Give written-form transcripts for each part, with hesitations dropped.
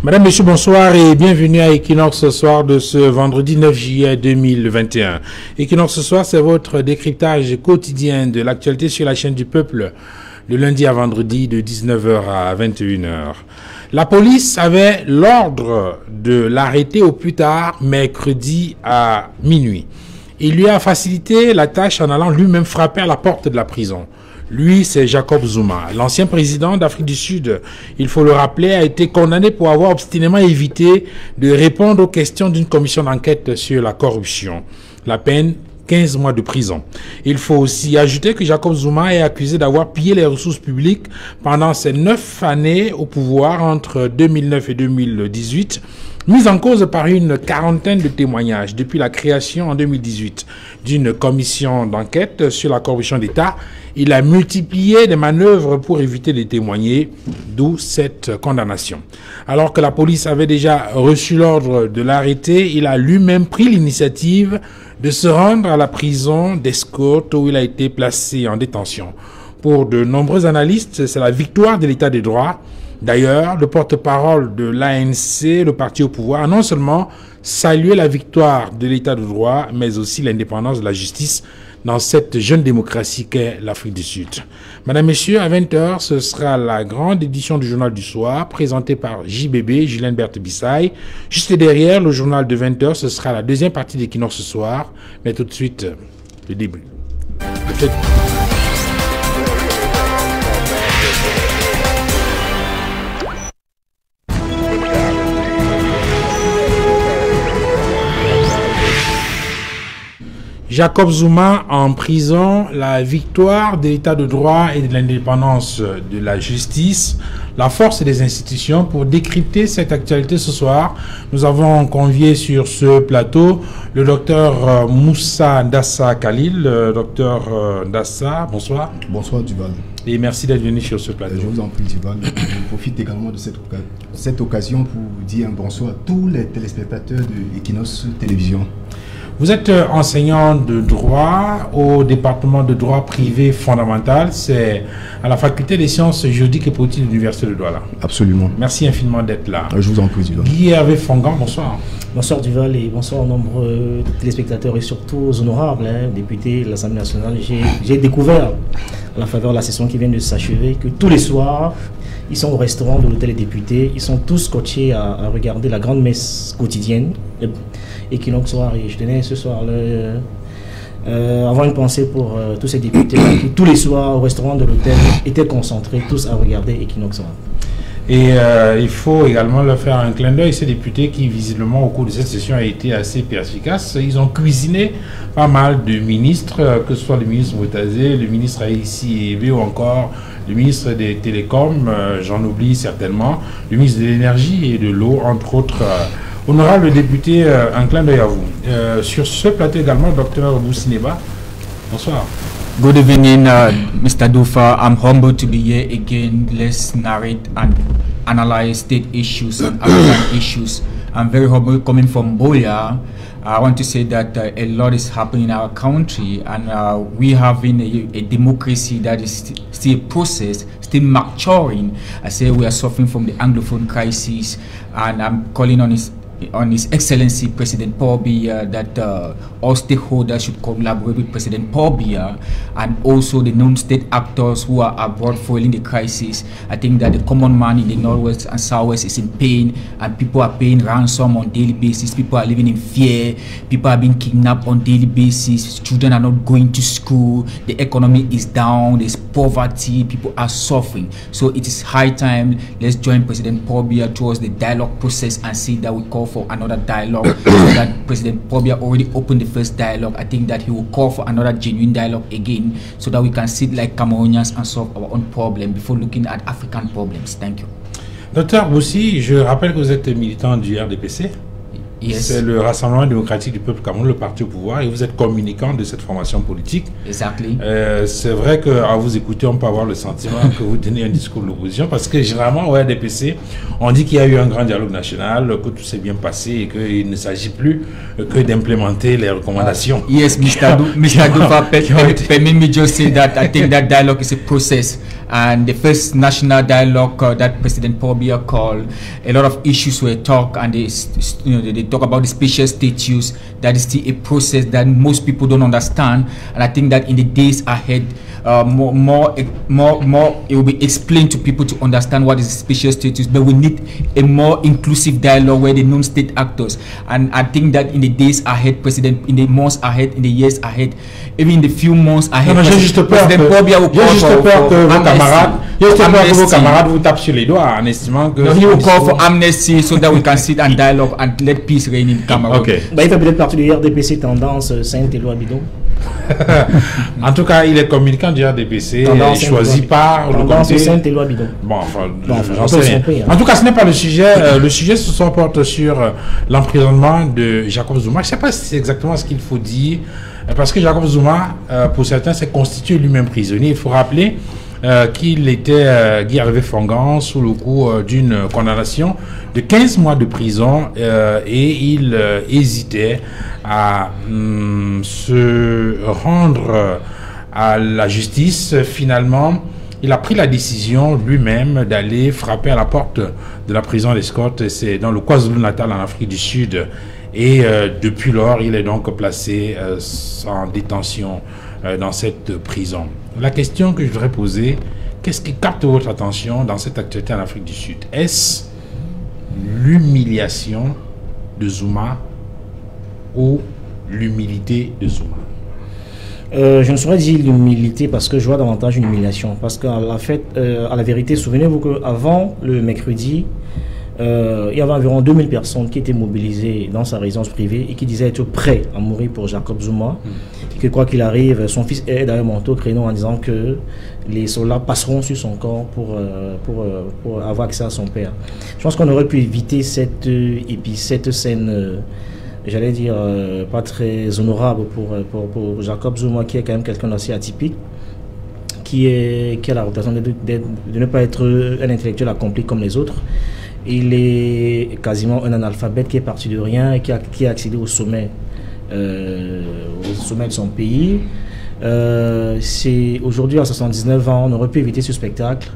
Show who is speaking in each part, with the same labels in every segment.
Speaker 1: Madame, Monsieur, bonsoir et bienvenue à Equinox ce soir de ce vendredi 9 juillet 2021. Equinox ce soir, c'est votre décryptage quotidien de l'actualité sur la chaîne du peuple, de lundi à vendredi de 19h à 21h. La police avait l'ordre de l'arrêter au plus tard mercredi à minuit. Il lui a facilité la tâche en allant lui-même frapper à la porte de la prison. Lui, c'est Jacob Zuma. L'ancien président d'Afrique du Sud, il faut le rappeler, a été condamné pour avoir obstinément évité de répondre aux questions d'une commission d'enquête sur la corruption. La peine, 15 mois de prison. Il faut aussi ajouter que Jacob Zuma est accusé d'avoir pillé les ressources publiques pendant ses 9 années au pouvoir entre 2009 et 2018, mise en cause par une quarantaine de témoignages depuis la création en 2018 d'une commission d'enquête sur la corruption d'État. Il a multiplié des manœuvres pour éviter de témoigner, d'où cette condamnation. Alors que la police avait déjà reçu l'ordre de l'arrêter, il a lui-même pris l'initiative de se rendre à la prison d'Escoute où il a été placé en détention. Pour de nombreux analystes, c'est la victoire de l'état de droit. D'ailleurs, le porte-parole de l'ANC, le parti au pouvoir, a non seulement salué la victoire de l'état de droit, mais aussi l'indépendance de la justice dans cette jeune démocratie qu'est l'Afrique du Sud. Madame, Messieurs, à 20h, ce sera la grande édition du Journal du Soir, présentée par JBB, Julien Berthe Bissaï. Juste derrière le journal de 20h, ce sera la deuxième partie d'Equinox ce soir. Mais tout de suite, le début. Jacob Zuma en prison, la victoire de l'état de droit et de l'indépendance de la justice, la force des institutions. Pour décrypter cette actualité ce soir, nous avons convié sur ce plateau le docteur Moussa Ndassa Khalil. Docteur Ndassa, bonsoir.
Speaker 2: Bonsoir Duval.
Speaker 1: Et merci d'être venu sur ce plateau.
Speaker 2: Je vous en prie Duval. Je profite également de cette occasion pour dire un bonsoir à tous les téléspectateurs de Equinox Télévision.
Speaker 1: Vous êtes enseignant de droit au département de droit privé fondamental, c'est à la faculté des sciences juridiques et politiques de l'université de Douala.
Speaker 2: Absolument.
Speaker 1: Merci infiniment d'être là.
Speaker 2: Je vous en prie Duval.
Speaker 1: Guy Hervé Fongan, bonsoir.
Speaker 3: Bonsoir Duval et bonsoir aux nombreux téléspectateurs et surtout aux honorables députés de l'Assemblée nationale. J'ai découvert à la faveur de la session qui vient de s'achever que tous les soirs, ils sont au restaurant de l'hôtel des députés, ils sont tous scotchés à regarder la grande messe quotidienne. Equinox soir, et je tenais ce soir avoir une pensée pour tous ces députés qui tous les soirs au restaurant de l'hôtel étaient concentrés tous à regarder Equinox soir.
Speaker 1: Et il faut également leur faire un clin d'œil, ces députés qui visiblement au cours de cette session a été assez perspicace. Ils ont cuisiné pas mal de ministres, que ce soit le ministre Moutazé, le ministre Aïssi Ebe ou encore le ministre des Télécoms, j'en oublie certainement, le ministre de l'Énergie et de l'Eau, entre autres. Honorable député, un clin d'œil à vous. Sur ce plateau également, Dr Boussineba. Bonsoir.
Speaker 4: Good evening, Mr. Doufa. I'm humbled to be here again. Let's narrate and analyze state issues and African issues. I'm very humble coming from Boya. I want to say that a lot is happening in our country, and we having a democracy that is still a process, still maturing. I say we are suffering from the Anglophone crisis, and I'm calling on His Excellency President Paul Biya that all stakeholders should collaborate with President Paul Biya and also the non-state actors who are abroad foiling the crisis. I think that the common man in the Northwest and Southwest is in pain, and people are paying ransom on daily basis. People are living in fear. People are being kidnapped on daily basis. Children are not going to school. The economy is down. There's poverty. People are suffering. So it is high time. Let's join President Paul Biya towards the dialogue process and see that we call for another dialogue. So that President Paul Biya already opened the first dialogue. I think that he will call for another genuine dialogue again, so that we can sit like Cameroonians and solve our own problem before looking at African problems. Thank you.
Speaker 1: Docteur Boussi, je rappelle que vous êtes militant du RDPC.
Speaker 4: Yes.
Speaker 1: C'est le Rassemblement démocratique du peuple Cameroun, le parti au pouvoir, et vous êtes communicant de cette formation politique.
Speaker 4: Exactly.
Speaker 1: C'est vrai qu'à vous écouter, on peut avoir le sentiment que vous tenez un discours de l'opposition, parce que généralement, au RDPC, on dit qu'il y a eu un grand dialogue national, que tout s'est bien passé et qu'il ne s'agit plus que d'implémenter les recommandations.
Speaker 4: Yes, Mr. Doufa, permit me just say that I think that dialogue is a process. And the first national dialogue that President Paul Biya called, a lot of issues were talked, and they talk about the special status. That is still a process that most people don't understand. And I think that in the days ahead, more it will be explained to people to understand what is special status. But we need a more inclusive dialogue where the non-state actors. And I think that in the days ahead, in the months ahead, in the years ahead, even in the few months ahead,
Speaker 1: President Paul Biya will call for vos camarades vous tapent sur les doigts en estimant que...
Speaker 4: He will call for amnesty so that we can sit and dialogue and let peace reign in Cameroon.
Speaker 1: Okay.
Speaker 3: Il fait peut-être partie du RDPC tendance Saint-Éloi Bidon.
Speaker 1: En tout cas, il est communicant du RDPC, choisi par le comité.
Speaker 3: Saint-Éloi Bidon.
Speaker 1: Bon, enfin, j'en sais rien. En tout cas, ce n'est pas le sujet. Le sujet ce soir porte sur l'emprisonnement de Jacob Zuma. Je ne sais pas si c'est exactement ce qu'il faut dire, parce que Jacob Zuma, pour certains, s'est constitué lui-même prisonnier. Il faut rappeler qu'il était Guy Hervé Fongan sous le coup d'une condamnation de 15 mois de prison et il hésitait à se rendre à la justice. Finalement, il a pris la décision lui-même d'aller frapper à la porte de la prison d'Escorte, c'est dans le KwaZulu-Natal en Afrique du Sud, et depuis lors il est donc placé en détention dans cette prison. La question que je voudrais poser, qu'est-ce qui capte votre attention dans cette actualité en Afrique du Sud? Est-ce l'humiliation de Zuma ou l'humilité de Zuma?
Speaker 3: Je ne saurais dire l'humilité parce que je vois davantage une humiliation. Parce qu'à la vérité, souvenez-vous qu'avant le mercredi, il y avait environ 2000 personnes qui étaient mobilisées dans sa résidence privée et qui disaient être prêts à mourir pour Jacob Zuma. Et que quoi qu'il arrive, son fils est d'ailleurs monté au créneau en disant que les soldats passeront sur son corps pour avoir accès à son père. Je pense qu'on aurait pu éviter cette scène, j'allais dire, pas très honorable pour Jacob Zuma, qui est quand même quelqu'un d'assez atypique, qui a la réputation de ne pas être un intellectuel accompli comme les autres. Il est quasiment un analphabète qui est parti de rien et qui a accédé au sommet de son pays. C'est aujourd'hui à 79 ans, on aurait pu éviter ce spectacle.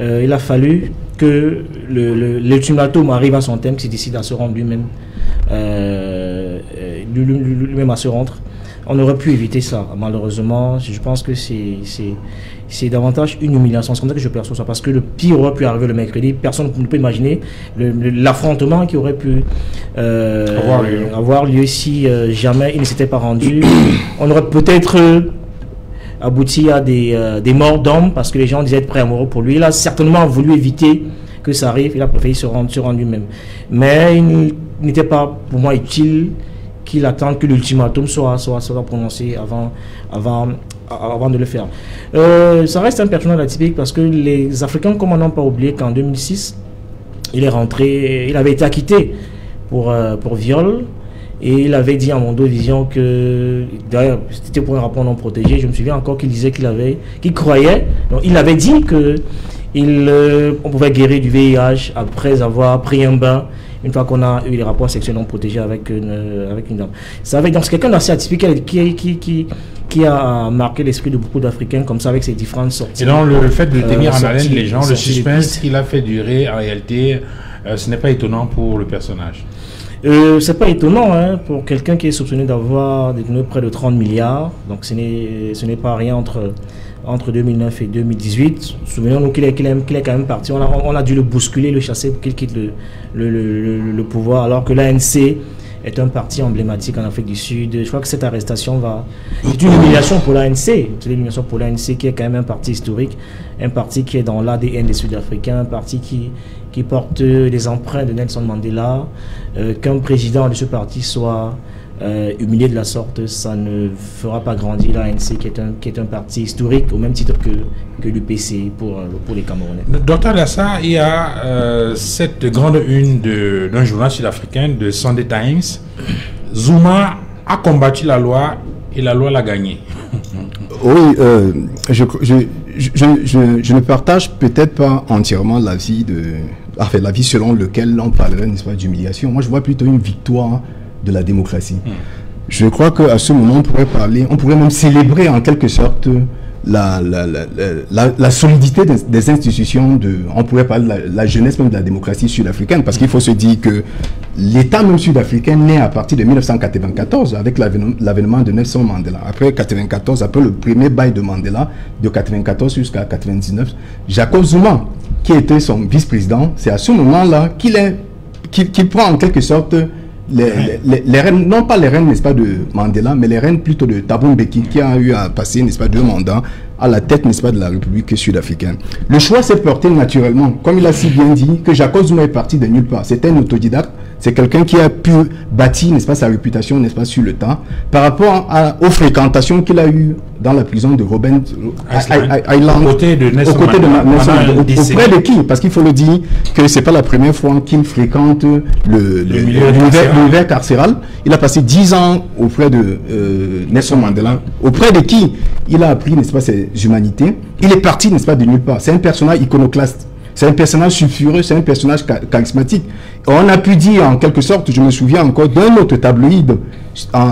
Speaker 3: Il a fallu que l'ultimatum arrive à son terme, qu'il décide à se rendre lui-même à se rendre. On aurait pu éviter ça. Malheureusement, je pense que c'est davantage une humiliation. C'est comme ça que je perçois ça. Parce que le pire aurait pu arriver le mercredi. Personne ne peut imaginer l'affrontement qui aurait pu avoir lieu si jamais il ne s'était pas rendu. On aurait peut-être abouti à des morts d'hommes parce que les gens disaient être prêts à mourir pour lui. Il a certainement voulu éviter que ça arrive. Il a préféré se rendre lui-même. Mais il n'était pas, pour moi, utile qu'il attende que l'ultimatum soit prononcé avant de le faire. Ça reste un personnage atypique parce que les Africains, comme on n'a pas oublié qu'en 2006, il avait été acquitté pour viol, et il avait dit à Mondovision que, d'ailleurs, c'était pour un rapport non protégé. Je me souviens encore qu'il disait qu'il croyait, donc il avait dit que on pouvait guérir du VIH après avoir pris un bain, une fois qu'on a eu les rapports sexuels non protégés avec une dame. Donc c'est quelqu'un d'assez atypique qui a marqué l'esprit de beaucoup d'Africains comme ça avec ses différentes sorties.
Speaker 1: Et donc le fait de tenir en haleine les gens, le suspense qu'il a fait durer, en réalité, ce n'est pas étonnant pour le personnage.
Speaker 3: C'est pas étonnant pour quelqu'un qui est soupçonné d'avoir détenu près de 30 milliards. Donc ce n'est pas rien entre 2009 et 2018. Souvenons-nous qu'il est quand même parti. On a dû le bousculer, le chasser pour qu'il quitte le pouvoir, alors que l'ANC est un parti emblématique en Afrique du Sud. Je crois que cette arrestation c'est une humiliation pour l'ANC. C'est une humiliation pour l'ANC qui est quand même un parti historique, un parti qui est dans l'ADN des Sud-Africains, un parti qui porte les empreintes de Nelson Mandela. Qu'un président de ce parti soit humilié de la sorte, ça ne fera pas grandir l'ANC qui est un parti historique au même titre que l'UPC pour les Camerounais.
Speaker 1: Docteur Lassa, il y a cette grande une d'un journal sud-africain de Sunday Times. Zuma a combattu la loi et la loi l'a gagné.
Speaker 2: Oui, je ne partage peut-être pas entièrement l'avis selon lequel on parlerait, n'est-ce pas, d'humiliation. Moi, je vois plutôt une victoire de la démocratie. Je crois qu'à ce moment, on pourrait même célébrer en quelque sorte la solidité des institutions, on pourrait parler de la jeunesse même de la démocratie sud-africaine, parce qu'il faut se dire que l'État même sud-africain naît à partir de 1994 avec l'avènement de Nelson Mandela. Après 94, après le premier bail de Mandela, de 94 jusqu'à 99, Jacob Zuma, qui était son vice-président, c'est à ce moment-là qu'il prend en quelque sorte les rênes, non pas les rênes, n'est-ce pas, de Mandela, mais les rênes plutôt de Thabo Mbeki, qui a eu à passer, n'est-ce pas, 2 mandats à la tête, n'est-ce pas, de la République sud-africaine. Le choix s'est porté naturellement, comme il a si bien dit, que Jacob Zuma est parti de nulle part. C'était un autodidacte, c'est quelqu'un qui a pu bâtir, n'est-ce pas, sa réputation, n'est-ce pas, sur le temps, par rapport aux fréquentations qu'il a eues dans la prison de Robben Island,
Speaker 1: aux côtés de Nelson
Speaker 2: Mandela, auprès de qui? Parce qu'il faut le dire que c'est pas la première fois qu'il fréquente l'univers carcéral. Il a passé 10 ans auprès de Nelson Mandela, auprès de qui il a appris, n'est-ce pas, ses humanités. Il est parti, n'est-ce pas, de nulle part. C'est un personnage iconoclaste. C'est un personnage sulfureux, c'est un personnage charismatique. On a pu dire, en quelque sorte, je me souviens encore d'un autre tabloïd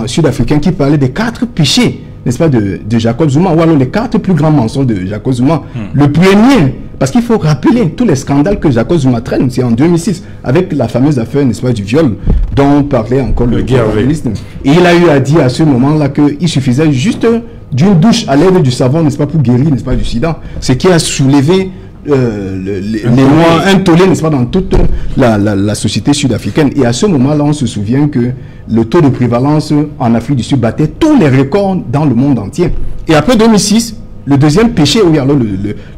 Speaker 2: sud-africain qui parlait des 4 péchés, n'est-ce pas, de Jacob Zuma, ou alors les 4 plus grands mensonges de Jacob Zuma. Le premier, parce qu'il faut rappeler tous les scandales que Jacob Zuma traîne, c'est en 2006, avec la fameuse affaire, n'est-ce pas, du viol, dont parlait encore le journaliste. Et il a eu à dire à ce moment-là qu'il suffisait juste d'une douche à l'aide du savon, n'est-ce pas, pour guérir, n'est-ce pas, du sida. Ce qui a soulevé un tollé, n'est-ce pas, dans toute la société sud-africaine. Et à ce moment-là, on se souvient que le taux de prévalence en Afrique du Sud battait tous les records dans le monde entier. Et après 2006, le deuxième péché, oui, alors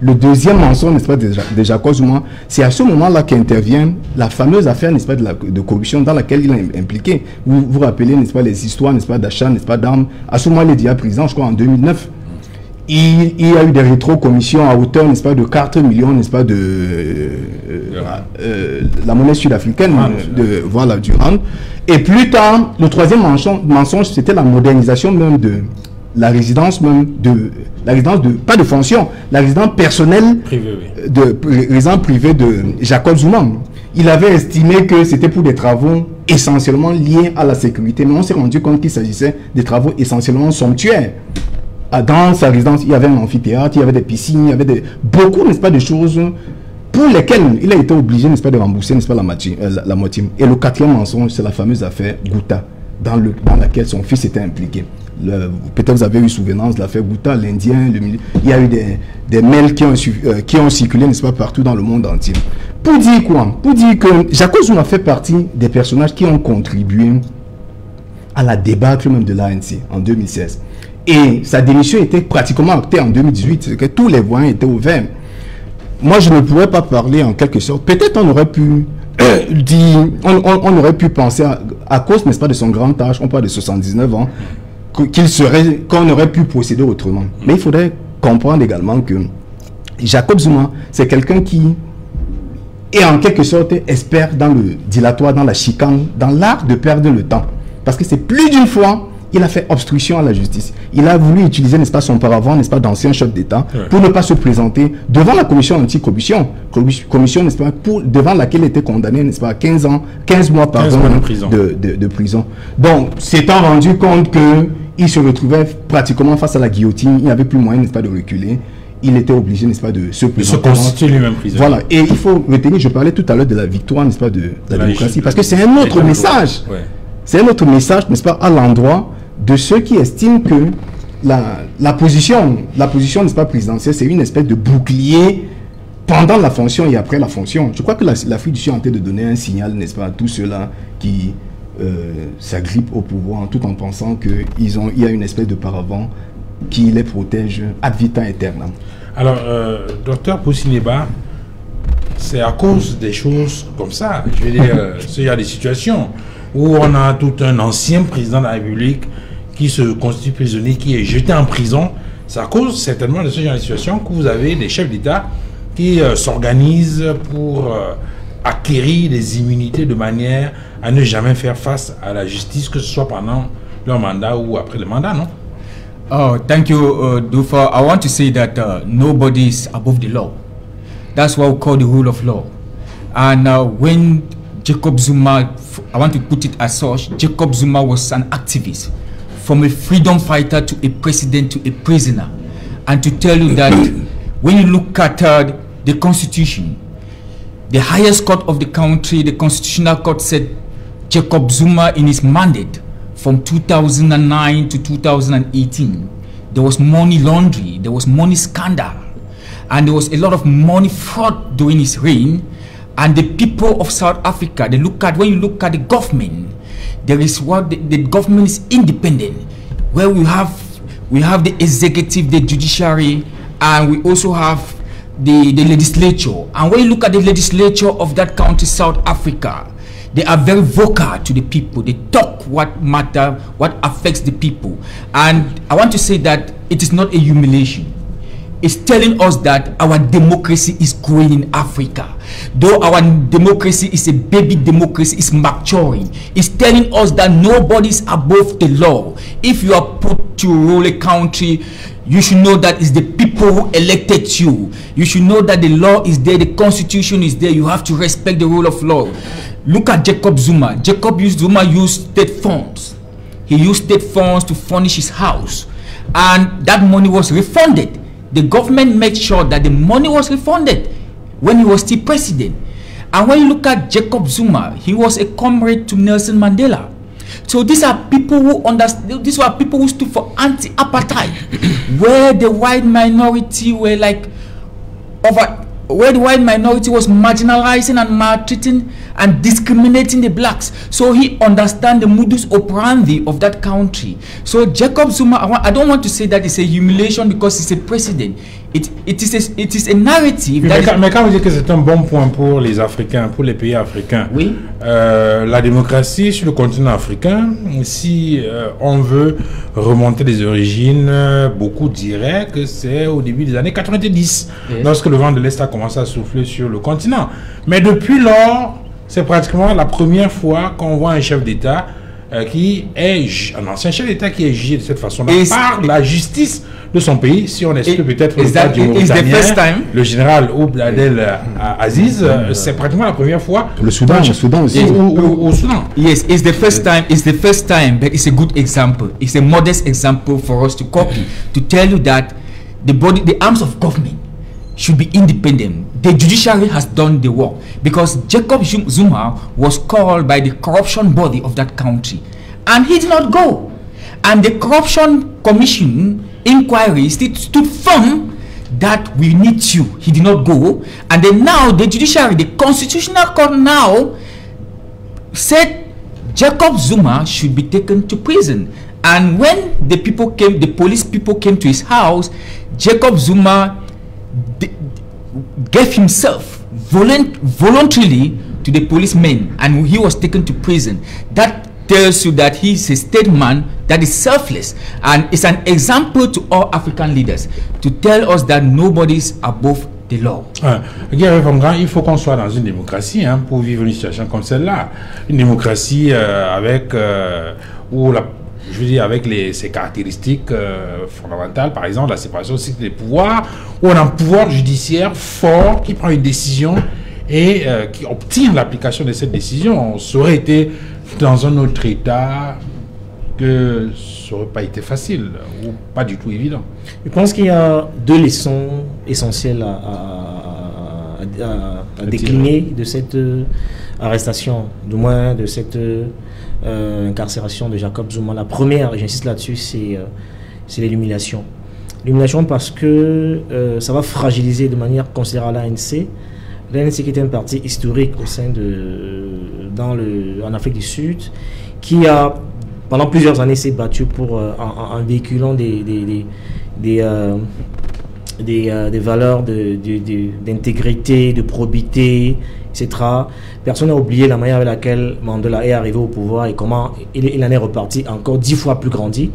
Speaker 2: le deuxième mensonge, n'est-ce pas, de Jacob Zuma, c'est à ce moment-là qu'intervient la fameuse affaire, n'est-ce pas, de corruption dans laquelle il est impliqué. Vous vous rappelez, n'est-ce pas, les histoires, n'est-ce pas, d'achat, n'est-ce pas, d'armes. À ce moment, il est déjà président, je crois, en 2009. Il y a eu des rétro-commissions à hauteur, n'est-ce pas, de 4 millions, n'est-ce pas, de la monnaie sudafricaine, voilà, du rand. Et plus tard, le troisième mensonge, c'était la modernisation même de la résidence, pas de fonction, la résidence personnelle, résidence privée de Jacob Zuma. Il avait estimé que c'était pour des travaux essentiellement liés à la sécurité, mais on s'est rendu compte qu'il s'agissait des travaux essentiellement somptuaires. Dans sa résidence, il y avait un amphithéâtre, il y avait des piscines, il y avait beaucoup, n'est-ce pas, de choses pour lesquelles il a été obligé, n'est-ce pas, de rembourser, n'est-ce pas, la moitié. Et le 4e mensonge, c'est la fameuse affaire Gouta, dans laquelle son fils était impliqué. Peut-être vous avez eu souvenance de l'affaire Gouta, l'Indien, il y a eu des mails qui ont circulé, n'est-ce pas, partout dans le monde entier. Pour dire quoi? Pour dire que Jacob Zuma fait partie des personnages qui ont contribué à la débâcle même de l'ANC en 2016. Et sa démission était pratiquement actée en 2018, c'est que tous les voyants étaient ouverts. Moi, je ne pourrais pas parler en quelque sorte. Peut-être on aurait pu dire, on aurait pu penser à cause, n'est-ce pas, de son grand âge, on parle de 79 ans, qu'on aurait pu procéder autrement. Mais il faudrait comprendre également que Jacob Zuma, c'est quelqu'un qui est en quelque sorte expert dans le dilatoire, dans la chicane, dans l'art de perdre le temps. Parce que c'est plus d'une fois il a fait obstruction à la justice. Il a voulu utiliser, n'est-ce pas, son paravent, n'est-ce pas, d'ancien chef d'État, pour ne pas se présenter devant la commission anti-corruption, commission, n'est-ce pas, devant laquelle il était condamné, n'est-ce pas, à 15 mois de prison. Donc, s'étant rendu compte qu'il se retrouvait pratiquement face à la guillotine, il n'y avait plus moyen, n'est-ce pas, de reculer. Il était obligé, n'est-ce pas, de se présenter.
Speaker 1: De se constituer lui-même prisonnier.
Speaker 2: Voilà. Et il faut retenir, je parlais tout à l'heure de la victoire, n'est-ce pas, de la démocratie, parce que c'est un autre message. C'est un autre message, n'est-ce pas, à l'endroit de ceux qui estiment que la position, n'est-ce pas, présidentielle, c'est une espèce de bouclier pendant la fonction et après la fonction. Je crois que l'Afrique du Sud est en train de donner un signal, n'est-ce pas, à tous ceux-là qui s'agrippent au pouvoir, tout en pensant qu'il y a une espèce de paravent qui les protège ad vitam aeternam.
Speaker 1: Alors, docteur Poussinéba, c'est à cause des choses comme ça, je veux dire, il y a des situations où on a tout un ancien président de la République qui se constitue prisonnier, qui est jeté en prison. C'est à cause certainement de ce genre de situation que vous avez des chefs d'État qui s'organisent pour acquérir des immunités de manière à ne jamais faire face à la justice, que ce soit pendant leur mandat ou après le mandat, non?
Speaker 4: Oh, thank you, Dufa. I want to say that nobody is above the law. That's what we call the rule of law. And when Jacob Zuma, I want to put it as such, Jacob Zuma was an activist, from a freedom fighter to a president to a prisoner. and to tell you that when you look at the constitution, the highest court of the country, the Constitutional Court, said Jacob Zuma in his mandate from 2009 to 2018, there was money laundering, there was money scandal, and there was a lot of money fraud during his reign. And the people of South Africa, they look at, when you look at the government, there is what the government is independent, where we have the executive, the judiciary, and we also have the legislature. And when you look at the legislature of that country, South Africa, they are very vocal to the people. They talk what matter, what affects the people. And I want to say that it is not a humiliation. It's telling us that our democracy is growing in Africa. Though our democracy is a baby democracy, it's maturing. It's telling us that nobody is above the law. If you are put to rule a country, you should know that it's the people who elected you. You should know that the law is there, the constitution is there. You have to respect the rule of law. Look at Jacob Zuma. Zuma used state funds. He used state funds to furnish his house, and that money was refunded. The government made sure that the money was refunded when he was still president. And when you look at Jacob Zuma, he was a comrade to Nelson Mandela. So these are people who understand. These were people who stood for anti-apartheid, where the white minority were like where the white minority was marginalizing and maltreating and discriminating the blacks. So he understands the modus operandi of that country. So Jacob Zuma, I don't want to say that it's a humiliation because he's a president. It is a narrative.
Speaker 1: Mais quand vous dites que c'est un bon point pour les Africains, pour les pays africains,
Speaker 3: oui.
Speaker 1: La démocratie sur le continent africain, si on veut remonter les origines, beaucoup diraient que c'est au début des années 90, lorsque le vent de l'Est a commencé à souffler sur le continent. Mais depuis lors, c'est pratiquement la première fois qu'on voit un chef d'État qui est un ancien chef d'État qui est jugé de cette façon-là par la justice de son pays. Si on exclut peut-être le cas du Mauritanien, le général Ould Abdel Aziz, c'est pratiquement la première fois.
Speaker 2: Le Soudan aussi.
Speaker 1: Au Soudan.
Speaker 4: Yes, it's the first time. It's the first time, but it's a good example. It's a modest example for us to copy, to tell you that the arms of government should be independent. The judiciary has done the work, because Jacob Zuma was called by the corruption body of that country, and he did not go. And the corruption commission inquiry stood firm that we need you. He did not go. And then now the judiciary, the constitutional court now said Jacob Zuma should be taken to prison. And when the people came, the police people came to his house, Jacob Zuma gave himself voluntarily to the policemen, and he was taken to prison. That tells you that he is a statesman that is selfless, and it's an example to all African leaders to tell us that nobody is above the law.
Speaker 1: Il faut qu'on soit dans une démocratie pour vivre une situation comme celle-là. Une démocratie avec ses caractéristiques fondamentales, par exemple la séparation des pouvoirs, où on a un pouvoir judiciaire fort qui prend une décision et qui obtient l'application de cette décision. Ça aurait été dans un autre État que ça n'aurait pas été facile ou pas du tout évident.
Speaker 3: Je pense qu'il y a deux leçons essentielles à décliner de cette arrestation, du moins de cette incarcération de Jacob Zuma. La première, j'insiste là-dessus, c'est l'illumination. L'illumination parce que ça va fragiliser de manière considérable l'ANC. L'ANC qui était un parti historique au sein en Afrique du Sud, qui a pendant plusieurs années s'est battu pour en véhiculant des valeurs d'intégrité, de probité, etc. Personne n'a oublié la manière avec laquelle Mandela est arrivé au pouvoir et comment il en est reparti encore 10 fois plus grandi,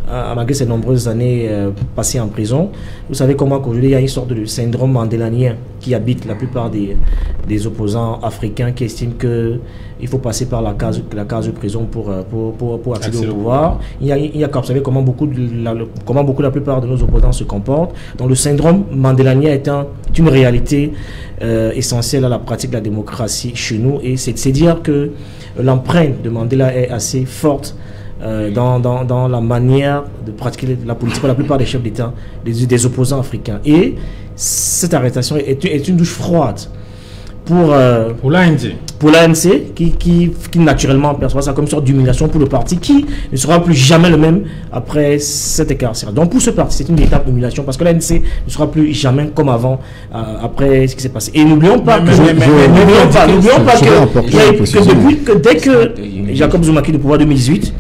Speaker 3: malgré ses nombreuses années passées en prison. Vous savez comment qu'aujourd'hui il y a une sorte de syndrome mandelanien qui habite la plupart des opposants africains qui estiment qu'il faut passer par la case de prison pour accéder au pouvoir. Il y a qu'à observer comment la plupart de nos opposants se comportent. Donc le syndrome mandelanien est une réalité essentielle à la pratique de la démocratie chez nous, et c'est dire que l'empreinte de Mandela est assez forte dans la manière de pratiquer la politique pour la plupart des chefs d'État, des opposants africains. Et cette arrestation est une douche froide pour
Speaker 1: l'ANC.
Speaker 3: Pour l'ANC, qui naturellement perçoit ça comme une sorte d'humiliation pour le parti, qui ne sera plus jamais le même après cette incarcération. Donc pour ce parti, c'est une véritable humiliation, parce que l'ANC ne sera plus jamais comme avant après ce qui s'est passé. Et n'oublions pas que dès que Jacob Zuma quitte le pouvoir en 2018,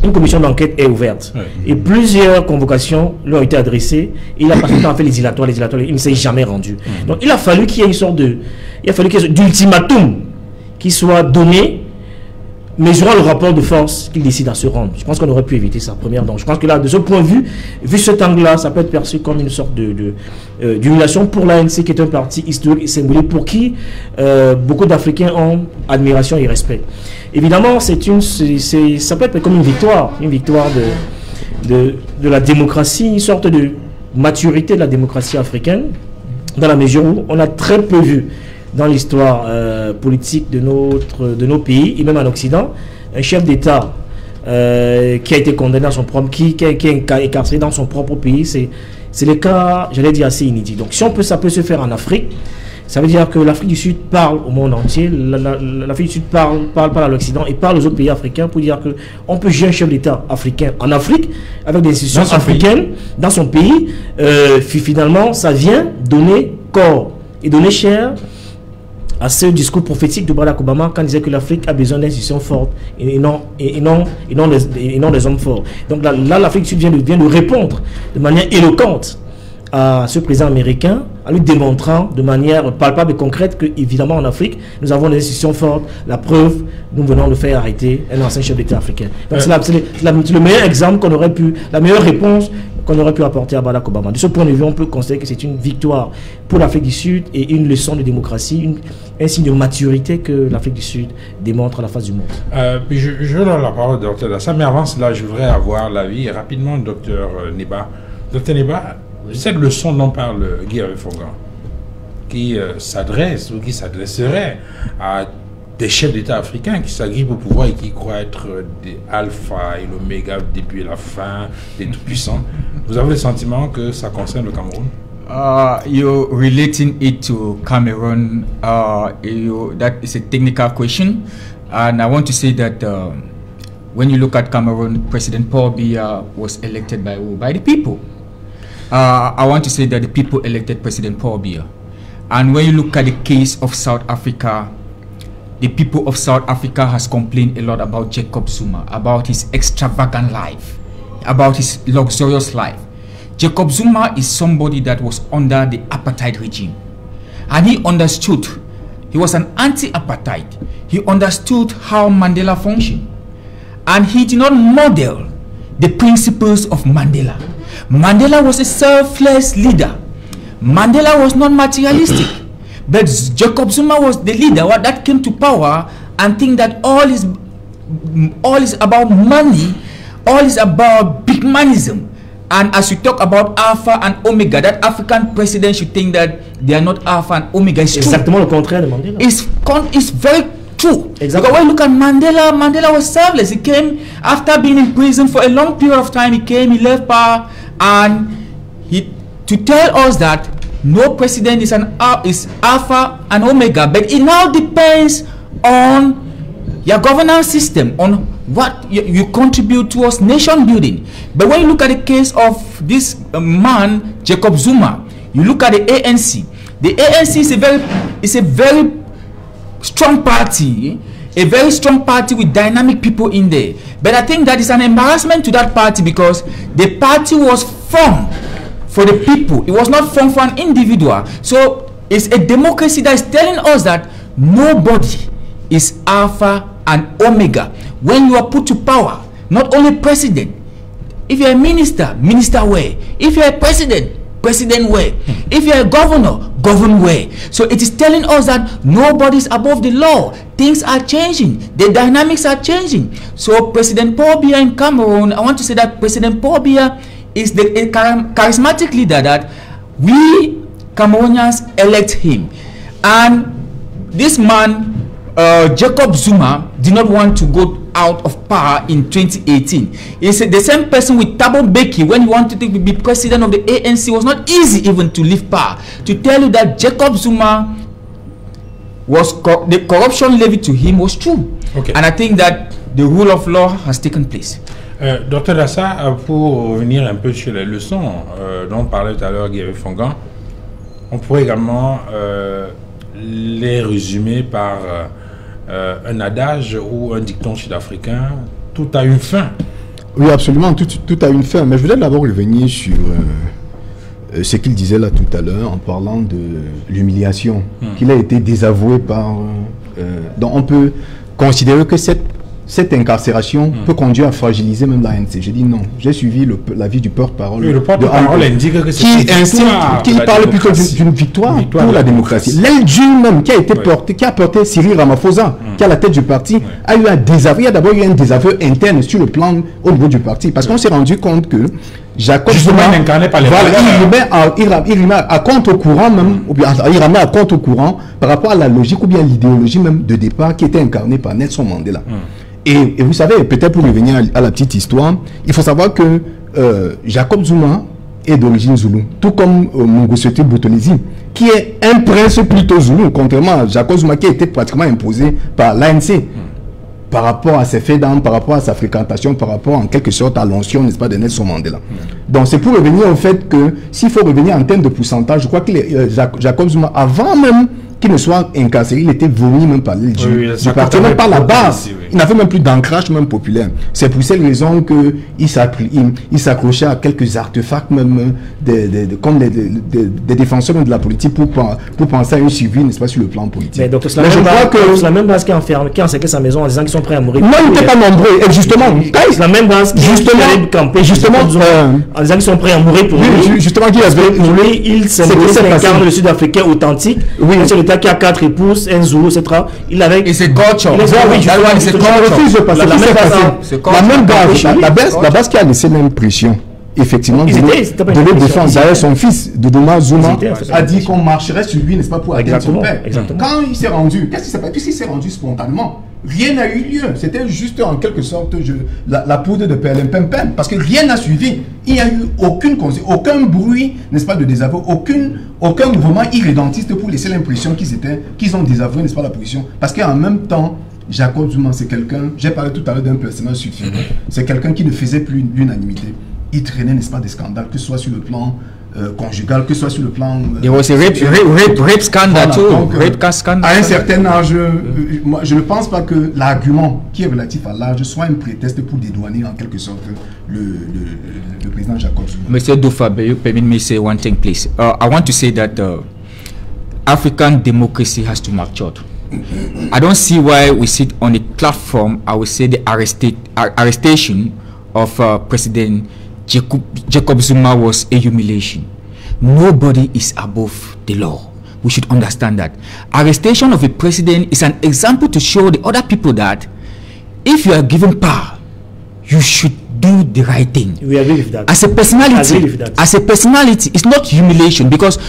Speaker 3: une commission d'enquête est ouverte. Et plusieurs convocations lui ont été adressées. Il a passé le temps à faire les dilatoires, il ne s'est jamais rendu. Donc il a fallu qu'il y ait une sorte d'ultimatum qui soit donné, mesurant le rapport de force qu'il décide à se rendre. Je pense qu'on aurait pu éviter ça, première. Donc je pense que là, de ce point de vue, vu cet angle-là, ça peut être perçu comme une sorte d'humiliation pour l'ANC, qui est un parti historique et symbolique, pour qui beaucoup d'Africains ont admiration et respect. Évidemment, ça peut être comme une victoire de la démocratie, une sorte de maturité de la démocratie africaine, dans la mesure où on a très peu vu dans l'histoire politique de nos pays, et même en Occident, un chef d'État qui a été condamné dans son propre, qui est incarcéré dans son propre pays. C'est le cas, j'allais dire, assez inédit. Donc si ça peut se faire en Afrique, ça veut dire que l'Afrique du Sud parle au monde entier, l'Afrique du Sud parle à l'Occident et parle aux autres pays africains pour dire qu'on peut gérer un chef d'État africain en Afrique, avec des institutions africaines dans son pays. Finalement, ça vient donner corps et donner chair à ce discours prophétique de Barack Obama, quand il disait que l'Afrique a besoin d'institutions fortes et non des hommes forts. Donc là l'Afrique du Sud vient de répondre de manière éloquente à ce président américain, en lui démontrant de manière palpable et concrète que, évidemment, en Afrique, nous avons des institutions fortes. La preuve, nous venons de faire arrêter un ancien chef d'État africain. Donc c'est le meilleur exemple la meilleure réponse qu'on aurait pu apporter à Barack Obama. De ce point de vue, on peut considérer que c'est une victoire pour l'Afrique du Sud et une leçon de démocratie, un signe de maturité que l'Afrique du Sud démontre à la face du monde.
Speaker 1: Puis je donne la parole au docteur Dassa, mais avant cela, je voudrais avoir l'avis rapidement, docteur Neba. Docteur Neba, cette leçon dont parle Guy Fongan, qui s'adresse ou qui s'adresserait à des chefs d'État africains qui s'agrippent au pouvoir et qui croient être des alpha et l'oméga depuis la fin, des tout-puissants, vous avez le sentiment que ça concerne le Cameroun?
Speaker 4: You're relating it to Cameroon. That is a technical question, and I want to say that when you look at Cameroon, President Paul Biya was elected by the people. I want to say that the people elected President Paul Biya. And when you look at the case of South Africa, the people of South Africa has complained a lot about Jacob Zuma, about his extravagant life, about his luxurious life. Jacob Zuma is somebody that was under the apartheid regime. And he understood, he was an anti-apartheid. He understood how Mandela functioned. And he did not model the principles of Mandela. Mandela was a selfless leader. Mandela was not materialistic. But Jacob Zuma was the leader that came to power and think that all is about money, all is about big manism. And as we talk about Alpha and Omega, that African president should think that they are not Alpha and Omega. It's
Speaker 3: exactement le contraire de Mandela.
Speaker 4: It's very true.
Speaker 3: Exactly.
Speaker 4: Because when you look at Mandela, Mandela was selfless. He came after being in prison for a long period of time. He left power, and to tell us that no president is Alpha and Omega, but it now depends on your governance system, on what you contribute towards nation building. But when you look at the case of this man, Jacob Zuma, you look at the ANC. The ANC is a very strong party, a very strong party with dynamic people in there. But I think that is an embarrassment to that party, because the party was formed for the people. It was not formed for an individual. So it's a democracy that is telling us that nobody is Alpha and Omega. When you are put to power, not only president, if you're a minister, minister where? If you're a president, president where? If you're a governor, govern where? So it is telling us that nobody is above the law. Things are changing. The dynamics are changing. So President Paul Biya in Cameroon, I want to say that President Paul Biya is the charismatic leader that we Cameroonians elect him. And this man, Jacob Zuma, did not want to go out of power in 2018. It's the same person with Thabo Mbeki when he wanted to be president of the ANC. It was not easy even to leave power. To tell you that Jacob Zuma was the corruption levied to him was true.
Speaker 1: Okay.
Speaker 4: And I think that the rule of law has taken place.
Speaker 1: Dr Dassa, pour revenir un peu sur les leçons dont parlait tout à l'heure Guy Fongan, on pourrait également les résumer par un adage ou un dicton sud-africain: tout a une fin.
Speaker 2: Oui, absolument, tout a une fin. Mais je voulais d'abord revenir sur ce qu'il disait là tout à l'heure en parlant de l'humiliation, qu'il a été désavoué par... donc on peut considérer que cette incarcération peut conduire à fragiliser même l'ANC. J'ai dit non. J'ai suivi l'avis du porte-parole.
Speaker 1: Oui, le porte-parole indique que c'est
Speaker 2: qui parle plutôt d'une victoire pour la démocratie. L'aile dure même qui a été portée, qui a porté Cyril Ramaphosa, qui est à la tête du parti, a eu un désaveu. Il y a d'abord eu un désaveu interne sur le plan au niveau du parti. Parce qu'on s'est rendu compte que Jacob Zuma, il remet à compte au courant même, ou bien il remet à compte au courant par rapport à la logique ou bien l'idéologie même de départ qui était incarnée par Nelson Mandela. Et vous savez, peut-être pour revenir à la petite histoire, il faut savoir que Jacob Zuma est d'origine zoulou, tout comme Mangosuthu Buthelezi, qui est un prince plutôt zoulou, contrairement à Jacob Zuma qui a été pratiquement imposé par l'ANC. Par rapport à ses faits d'armes, par rapport à sa fréquentation, par rapport en quelque sorte à l'onction, n'est-ce pas, de Nelson Mandela. Donc c'est pour revenir au fait que, s'il faut revenir en termes de pourcentage, je crois que Jacob Zuma, avant même qu'il ne soit incarcéré, il était vomi même par l'aile du parti, même par la base. Il n'avait même plus d'ancrage même populaire. C'est pour cette raison qu'il s'accrochait à quelques artefacts même comme des défenseurs même de la politique pour penser à une suivi, n'est-ce pas, sur le plan politique.
Speaker 3: Mais donc c'est la même base qui a encerclé sa maison en disant qu'ils sont prêts à mourir.
Speaker 2: Non, ils n'étaient pas nombreux. Et justement,
Speaker 3: c'est la même base qui a campé justement en disant qu'ils sont prêts à mourir pour lui.
Speaker 2: Justement,
Speaker 3: il s'incarne le Sud-Africain authentique. Oui. Qui a 4 épouses, un Zoulou, etc. Il avait...
Speaker 4: Et c'est culture.
Speaker 2: La base qui a laissé l'impression, effectivement, de le défendre. D'ailleurs, son fils, Dodoma Zuma, a dit qu'on marcherait sur lui, n'est-ce pas, pour atteindre son père. Quand il s'est rendu, qu'est-ce qui s'est passé? Puisqu'il s'est rendu spontanément, rien n'a eu lieu. C'était juste en quelque sorte la poudre de perlimpinpin, parce que rien n'a suivi. Il n'y a eu aucun bruit, n'est-ce pas, de désaveu, aucun mouvement irrédentiste pour laisser l'impression qu'ils ont désavoué, n'est-ce pas, la position. Parce qu'en même temps, Jacob Zuma, c'est quelqu'un, j'ai parlé tout à l'heure d'un personnage suffisant, c'est quelqu'un qui ne faisait plus l'unanimité. Il traînait, n'est-ce pas, des scandales, que ce soit sur le plan conjugal, que ce soit sur le plan...
Speaker 4: There was a rape scandal too.
Speaker 2: À un certain âge, moi, je ne pense pas que l'argument qui est relatif à l'âge soit un prétexte pour dédouaner en quelque sorte le président Jacob Zuma.
Speaker 4: Mr. Doufa, permit me say one thing, please. I want to say that African democracy has to mature. I don't see why we sit on a platform. I would say the arrestation of President Jacob Zuma was a humiliation. Nobody is above the law. We should understand that. Arrestation of a president is an example to show the other people that if you are given power, you should do the right thing.
Speaker 3: We agree with that.
Speaker 4: As a personality, it's not humiliation, because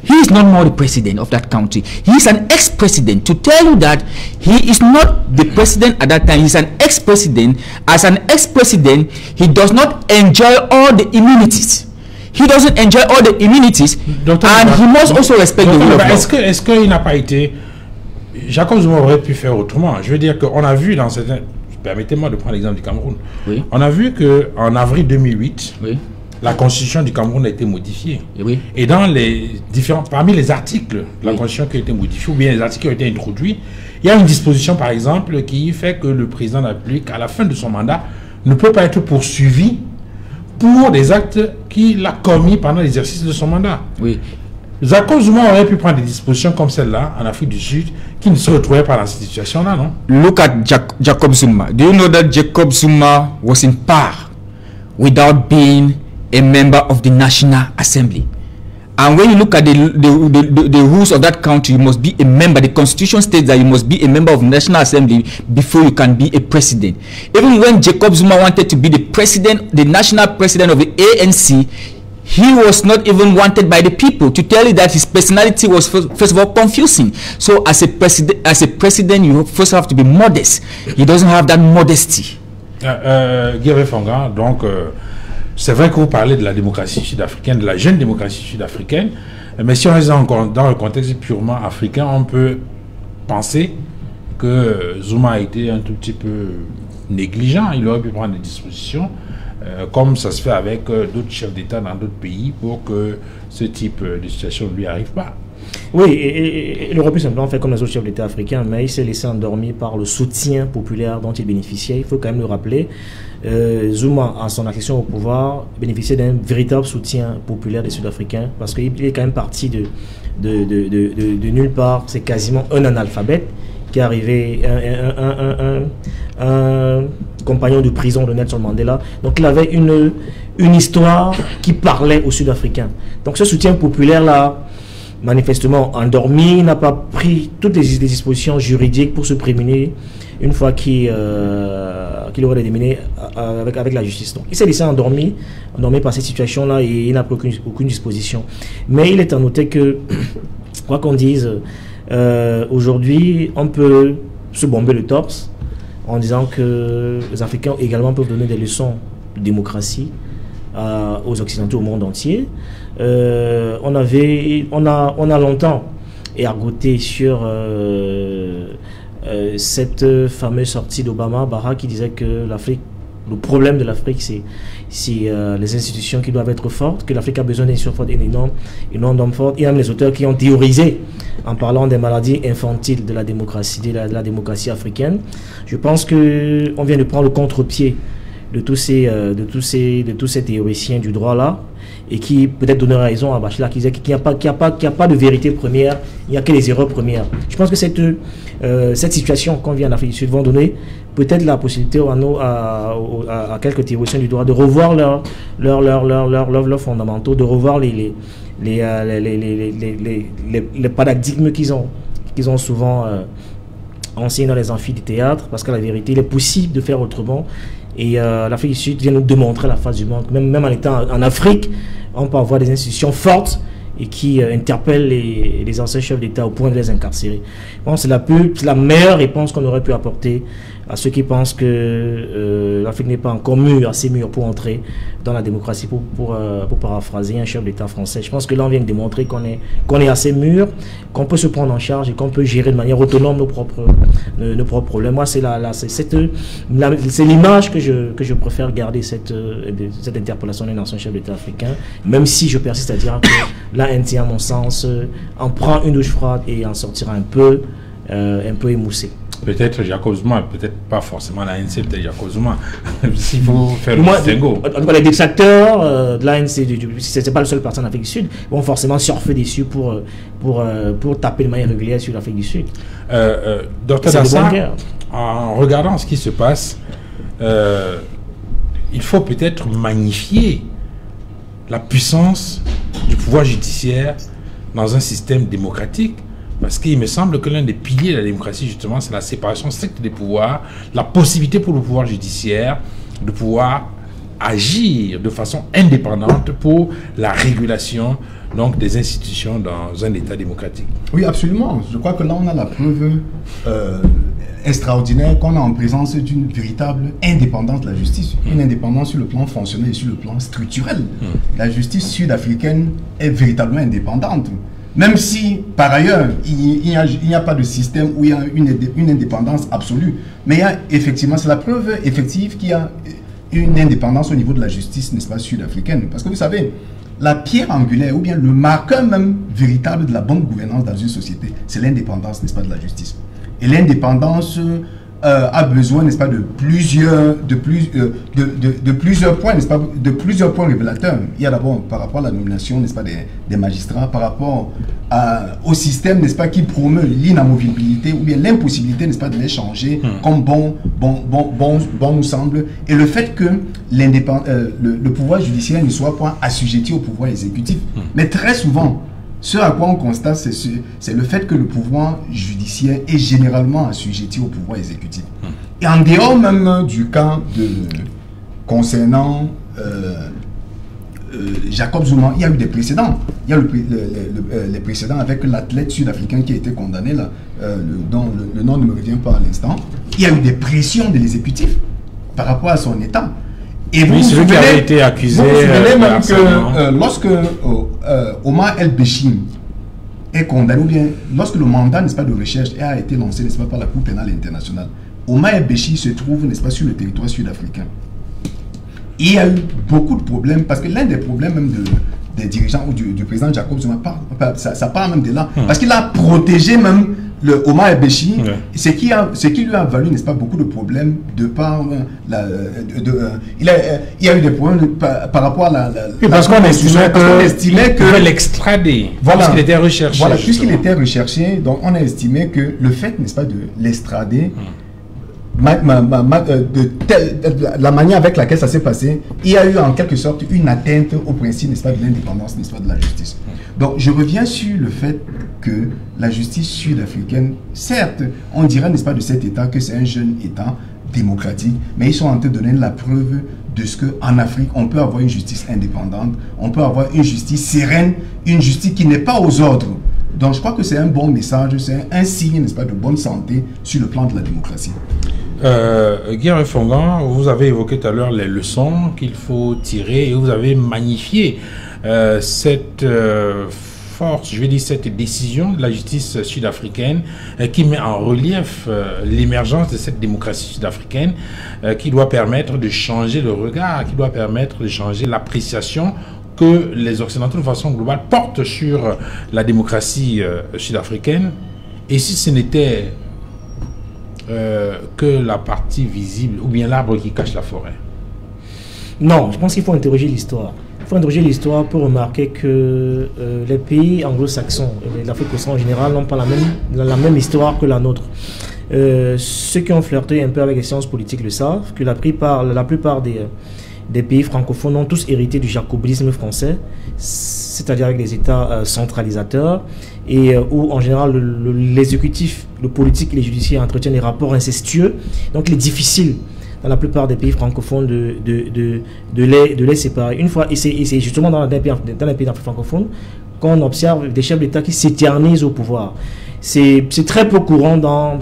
Speaker 4: he is not more the president of that country. He is an ex-president. To tell you that he is not the president at that time, he is an ex-president. As an ex-president, he does not enjoy all the immunities. He doesn't enjoy all the immunities, and he must also respect the rule of law.
Speaker 1: Est-ce qu'il n'a pas été... Jacob Zuma aurait pu faire autrement. Je veux dire qu'on a vu dans certains... Permettez-moi de prendre l'exemple du Cameroun.
Speaker 4: Oui.
Speaker 1: On a vu qu'en avril 2008,
Speaker 4: oui,
Speaker 1: la constitution du Cameroun a été modifiée.
Speaker 4: Oui.
Speaker 1: Et dans parmi les articles de la constitution qui a été modifiée, ou bien les articles qui ont été introduits, il y a une disposition, par exemple, qui fait que le président de la République, à la fin de son mandat, ne peut pas être poursuivi pour des actes qu'il a commis pendant l'exercice de son mandat.
Speaker 4: Oui.
Speaker 1: Jacob Zuma aurait pu prendre des dispositions comme celle-là en Afrique du Sud, qui ne se retrouvait pas dans cette situation-là, non?
Speaker 4: Look at Jacob Zuma. Do you know that Jacob Zuma was in power without being a member of the National Assembly? And when you look at the rules of that country, you must be a member. The constitution states that you must be a member of the National Assembly before you can be a president. Even when Jacob Zuma wanted to be the national president of the ANC, he was not even wanted by the people. To tell you that his personality was first of all confusing. So as a president, you first have to be modest. He doesn't have that modesty.
Speaker 1: Guy Fonga, donc c'est vrai que vous parlez de la démocratie sud-africaine, de la jeune démocratie sud-africaine, mais si on est encore dans le contexte purement africain, on peut penser que Zuma a été un tout petit peu négligent. Il aurait pu prendre des dispositions, comme ça se fait avec d'autres chefs d'État dans d'autres pays, pour que ce type de situation ne lui arrive pas.
Speaker 3: Oui, et il aurait pu simplement faire comme les autres chefs d'État africains, mais il s'est laissé endormir par le soutien populaire dont il bénéficiait. Il faut quand même le rappeler. Zuma, à son accession au pouvoir, bénéficiait d'un véritable soutien populaire des Sud-Africains, parce qu'il est quand même parti de nulle part. C'est quasiment un analphabète qui est arrivé, un compagnon de prison de Nelson Mandela. Donc il avait une histoire qui parlait aux Sud-Africains. Donc ce soutien populaire-là, manifestement endormi, il n'a pas pris toutes les dispositions juridiques pour se prémunir une fois qu'il aurait déterminé avec la justice. Donc il s'est laissé endormi par cette situation-là, et il n'a pris aucune disposition. Mais il est à noter que, quoi qu'on dise, aujourd'hui, on peut se bomber le torse en disant que les Africains également peuvent donner des leçons de démocratie aux Occidentaux, au monde entier. On a longtemps ergoté sur cette fameuse sortie d'Obama, Barra, qui disait que l'Afrique, le problème de l'Afrique, c'est les institutions qui doivent être fortes, que l'Afrique a besoin d'institutions fortes et non d'hommes forts. Il y a même les auteurs qui ont théorisé en parlant des maladies infantiles de la démocratie africaine. Je pense qu'on vient de prendre le contre-pied de tous ces théoriciens du droit là, et qui peut-être donnera raison à Bachelard, qui disait qu'il n'y a pas de vérité première, il n'y a que les erreurs premières. Je pense que cette situation qu'on vit en Afrique du Sud vont donner peut-être la possibilité à quelques théoriciens du droit de revoir leurs fondamentaux, de revoir les paradigmes qu'ils ont souvent enseignés dans les amphithéâtres, parce que la vérité, il est possible de faire autrement. Et l'Afrique du Sud vient nous démontrer la face du monde. Même en étant en Afrique, on peut avoir des institutions fortes et qui interpellent les anciens chefs d'État au point de les incarcérer. Bon, c'est la meilleure réponse qu'on aurait pu apporter à ceux qui pensent que l'Afrique n'est pas encore assez mûre pour entrer dans la démocratie, pour paraphraser un chef d'État français. Je pense que là, on vient de démontrer qu'on est assez mûr, qu'on peut se prendre en charge et qu'on peut gérer de manière autonome nos propres problèmes. Moi, c'est l'image que je préfère garder, cette interpellation d'un ancien chef d'État africain, même si je persiste à dire que l'ANC, à mon sens, en prend une douche froide et en sortira un peu émoussé.
Speaker 1: Peut-être Jacob Zuma, peut-être pas forcément l'ANC, peut-être Jacob Zuma. S'il faut faire le distinguo.
Speaker 3: Les détracteurs de l'ANC, c'est pas le seul parti en Afrique du Sud, vont forcément surfer dessus pour taper de manière régulière sur l'Afrique du Sud.
Speaker 1: Docteur Dassar, en regardant ce qui se passe, il faut peut-être magnifier la puissance du pouvoir judiciaire dans un système démocratique. Parce qu'il me semble que l'un des piliers de la démocratie, justement, c'est la séparation stricte des pouvoirs, la possibilité pour le pouvoir judiciaire de pouvoir agir de façon indépendante pour la régulation donc, des institutions dans un État démocratique.
Speaker 2: Oui, absolument. Je crois que là, on a la preuve extraordinaire qu'on a en présence d'une véritable indépendance de la justice. Une indépendance sur le plan fonctionnel et sur le plan structurel. La justice sud-africaine est véritablement indépendante. Même si, par ailleurs, il n'y a pas de système où il y a une indépendance absolue. Mais il y a effectivement, c'est la preuve effective qu'il y a une indépendance au niveau de la justice, n'est-ce pas, sud-africaine. Parce que vous savez, la pierre angulaire, ou bien le marqueur même véritable de la bonne gouvernance dans une société, c'est l'indépendance, n'est-ce pas, de la justice. Et l'indépendance a besoin, n'est-ce pas, de plusieurs points, n'est-ce pas, de plusieurs points révélateurs. Il y a d'abord par rapport à la nomination, n'est-ce pas, des magistrats, par rapport au système, n'est-ce pas, qui promeut l'inamovibilité ou bien l'impossibilité, n'est-ce pas, de les changer comme bon nous semble, et le fait que le pouvoir judiciaire ne soit pas assujetti au pouvoir exécutif. Mais très souvent, ce à quoi on constate, c'est le fait que le pouvoir judiciaire est généralement assujetti au pouvoir exécutif. Et en dehors même du cas concernant Jacob Zuma, il y a eu des précédents. Il y a les précédents avec l'athlète sud-africain qui a été condamné, là, dont le nom ne me revient pas à l'instant. Il y a eu des pressions de l'exécutif par rapport à son état. Et
Speaker 1: oui, c'est lui qui a été accusé.
Speaker 2: Vous vous souvenez même que lorsque Omar El-Béchir est condamné, ou bien lorsque le mandat, n'est-ce pas, de recherche a été lancé, n'est-ce pas, par la Cour pénale internationale, Omar El-Béchir se trouve, n'est-ce pas, sur le territoire sud-africain. Il y a eu beaucoup de problèmes, parce que l'un des problèmes même des dirigeants ou du président Jacob Zuma, ça part même de là, parce qu'il a protégé même le Omar El-Béchir, ce qui lui a valu, n'est-ce pas, beaucoup de problèmes de par il y a eu des problèmes par rapport à
Speaker 1: parce qu'on estimait
Speaker 2: que
Speaker 1: pouvait l'extrader,
Speaker 2: voilà,
Speaker 1: puisqu'il était recherché.
Speaker 2: Voilà, puisqu'il était recherché, donc on a estimé que le fait, n'est-ce pas, de l'extrader, la manière avec laquelle ça s'est passé, il y a eu en quelque sorte une atteinte au principe, n'est-ce pas, de l'indépendance, n'est-ce pas, de la justice. Donc je reviens sur le fait que la justice sud-africaine, certes, on dirait, n'est-ce pas, de cet État que c'est un jeune État démocratique, mais ils sont en train de donner la preuve de ce qu'en Afrique, on peut avoir une justice indépendante, on peut avoir une justice sereine, une justice qui n'est pas aux ordres. Donc je crois que c'est un bon message, c'est un signe, n'est-ce pas, de bonne santé sur le plan de la démocratie.
Speaker 1: Guy Fongan, vous avez évoqué tout à l'heure les leçons qu'il faut tirer et vous avez magnifié cette force, je vais dire cette décision de la justice sud-africaine qui met en relief l'émergence de cette démocratie sud-africaine qui doit permettre de changer le regard, qui doit permettre de changer l'appréciation que les Occidentaux de façon globale portent sur la démocratie sud-africaine. Et si ce n'était que la partie visible ou bien l'arbre qui cache la forêt?
Speaker 3: Non, je pense qu'il faut interroger l'histoire. Il faut interroger l'histoire pour remarquer que les pays anglo-saxons et l'Afrique australe en général n'ont pas la même histoire que la nôtre. Ceux qui ont flirté un peu avec les sciences politiques le savent, que la plupart des pays francophones ont tous hérité du jacobinisme français, c'est-à-dire avec les États centralisateurs, et où en général l'exécutif, le politique et les judiciaires entretiennent des rapports incestueux. Donc il est difficile dans la plupart des pays francophones de les séparer. Une fois, et c'est justement dans les pays d'Afrique francophone qu'on observe des chefs d'État qui s'éternisent au pouvoir. C'est très peu courant dans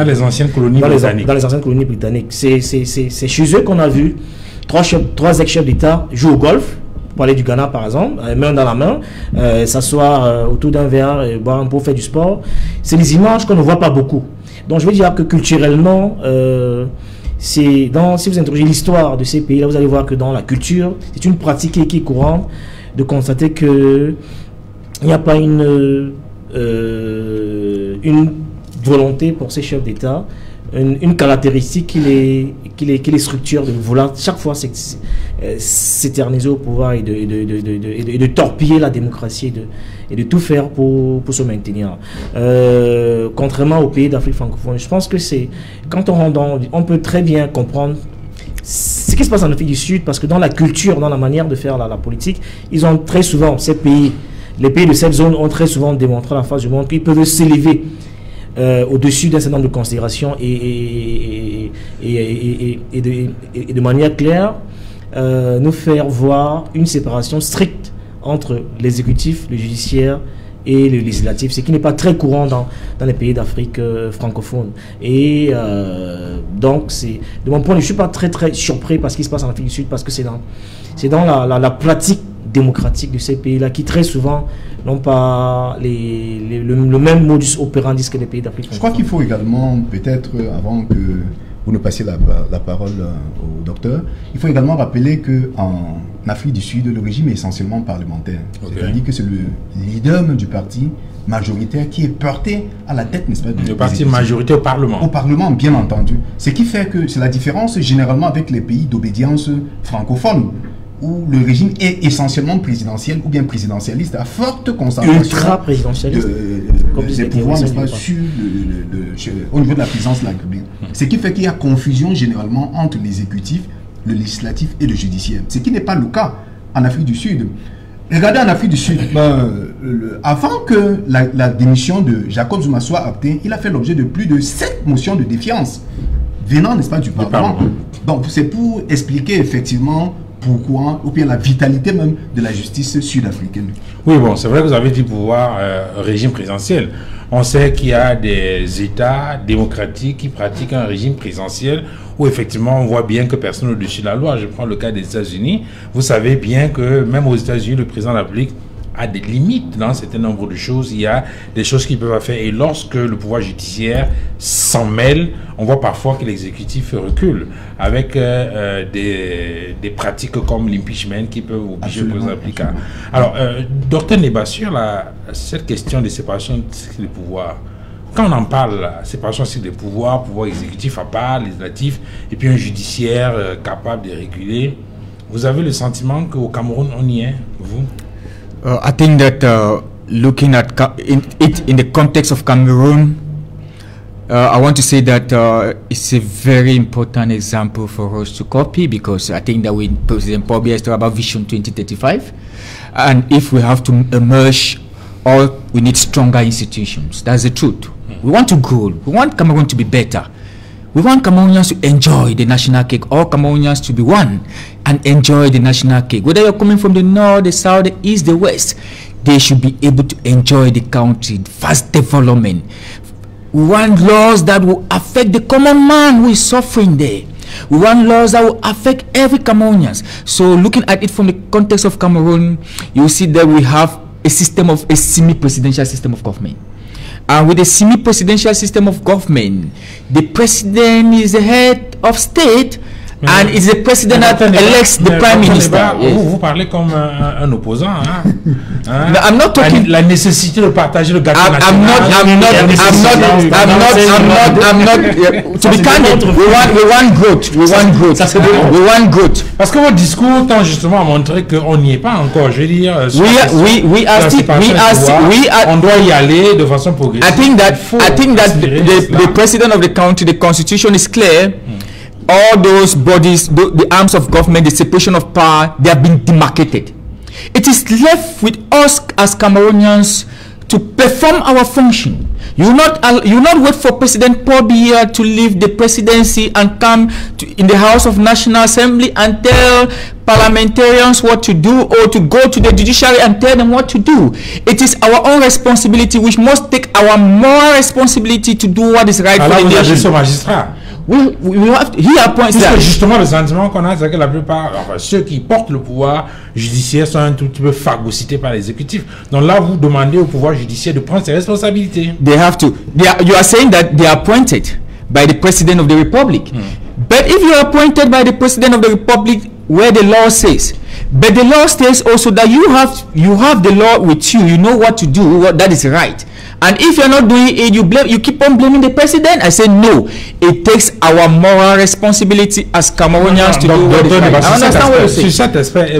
Speaker 3: les
Speaker 1: anciennes colonies britanniques.
Speaker 3: Dans les anciennes colonies britanniques. C'est chez eux qu'on a vu trois ex-chefs d'État jouer au golf, pour parler du Ghana par exemple, main dans la main, s'asseoir autour d'un verre, boire un pot, faire du sport. C'est des images qu'on ne voit pas beaucoup. Donc je veux dire que culturellement, si vous interrogez l'histoire de ces pays-là, vous allez voir que dans la culture, c'est une pratique qui est courante de constater que il n'y a pas une volonté pour ces chefs d'État, une caractéristique qui les structure de vouloir chaque fois s'éterniser au pouvoir et de torpiller la démocratie et de tout faire pour se maintenir. Contrairement aux pays d'Afrique francophone, je pense que c'est quand on peut très bien comprendre ce qui se passe en Afrique du Sud, parce que dans la culture, dans la manière de faire la politique, ils ont très souvent, les pays de cette zone ont très souvent démontré à la face du monde qu'ils peuvent s'élever au-dessus d'un certain nombre de considérations et de manière claire nous faire voir une séparation stricte entre l'exécutif, le judiciaire et le législatif, ce qui n'est pas très courant dans les pays d'Afrique francophone. Et donc, de mon point de vue, je ne suis pas très surpris par ce qui se passe en Afrique du Sud, parce que c'est dans la pratique démocratique de ces pays-là qui très souvent n'ont pas le même modus operandi que les pays d'Afrique.
Speaker 2: Je crois qu'il faut également, peut-être avant que vous ne passiez la parole au docteur, il faut également rappeler qu'en Afrique du Sud, le régime est essentiellement parlementaire. Okay. C'est-à-dire que c'est le leader du parti majoritaire qui est porté à la tête, n'est-ce pas,
Speaker 1: le parti majoritaire au Parlement.
Speaker 2: Au Parlement, bien entendu. Ce qui fait que c'est la différence généralement avec les pays d'obédience francophone, où le régime est essentiellement présidentiel ou bien présidentialiste, à forte concentration
Speaker 3: ultra-présidentialiste
Speaker 2: des pouvoirs, n'est-ce pas, au niveau de la présidence de la République. Ce qui fait qu'il y a confusion généralement entre l'exécutif, le législatif et le judiciaire. Ce qui n'est pas le cas en Afrique du Sud. Regardez en Afrique du Sud, avant que la démission de Jacob Zuma soit actée, il a fait l'objet de plus de 7 motions de défiance venant, n'est-ce pas, du Parlement. Donc c'est pour expliquer effectivement pourquoi, ou bien la vitalité même de la justice sud-africaine.
Speaker 1: Oui, bon, c'est vrai que vous avez dit pouvoir régime présidentiel. On sait qu'il y a des États démocratiques qui pratiquent un régime présidentiel où effectivement on voit bien que personne n'est au-dessus de la loi. Je prends le cas des États-Unis. Vous savez bien que même aux États-Unis, le président de la République a des limites dans un certain nombre de choses. Il y a des choses qu'ils peuvent faire. Et lorsque le pouvoir judiciaire s'en mêle, on voit parfois que l'exécutif recule avec des pratiques comme l'impeachment qui peuvent obliger le président d'appliquer. Alors, Dr Neba, sur cette question de séparation des pouvoirs, quand on en parle, la séparation des pouvoirs, pouvoir exécutif à part, législatif, et puis un judiciaire capable de réguler, vous avez le sentiment qu'au Cameroun, on y est, vous?
Speaker 4: I think that looking at it in the context of Cameroon, I want to say that it's a very important example for us to copy, because I think that President Paul Biya is talking about Vision 2035, and if we have to emerge, or we need stronger institutions. That's the truth. We want to grow. We want Cameroon to be better. We want Cameroonians to enjoy the national cake, all Cameroonians to be one and enjoy the national cake. Whether you're coming from the north, the south, the east, the west, they should be able to enjoy the country, fast development. We want laws that will affect the common man who is suffering there. We want laws that will affect every Cameroonians. So looking at it from the context of Cameroon, you will see that we have a semi-presidential system of government. And with a semi-presidential system of government, the president is the head of state, and is the president that elects the prime minister.
Speaker 1: Vous parlez comme un opposant, hein?
Speaker 4: No, I'm not talking.
Speaker 1: La nécessité de partager le gâteau national.
Speaker 4: I'm not. To be candid, we want growth. We want growth.
Speaker 1: Parce que votre discours tend justement à montrer qu'on n'y est pas encore. Je veux dire, on doit y aller de façon progressive.
Speaker 4: I think that the president of the country, the constitution is clear. All those bodies, the arms of government, the separation of power, they have been demarcated. It is left with us as Cameroonians to perform our function. You will not wait for President Paul Biya to leave the presidency and come in the House of National Assembly and tell parliamentarians what to do, or to go to the judiciary and tell them what to do. It is our own responsibility. We must take our moral responsibility to do what is right for the nation. We have to, he appoints that.
Speaker 1: Justement, le sentiment qu'on a, c'est que la plupart, enfin, ceux qui portent le pouvoir judiciaire sont un tout petit peu phagocytés par l'exécutif. Donc là, vous demandez au pouvoir judiciaire de prendre ses responsabilités.
Speaker 4: They have to. You are saying that they are appointed by the President of the Republic. But if you are appointed by the President of the Republic, where the law says, but the law states also that you have the law with you. You know what to do, what that is right. And if you're not doing it, you keep on blaming the president. I say no. It takes our moral responsibility as Cameroonians to do what is right. I understand what you say.
Speaker 1: Sur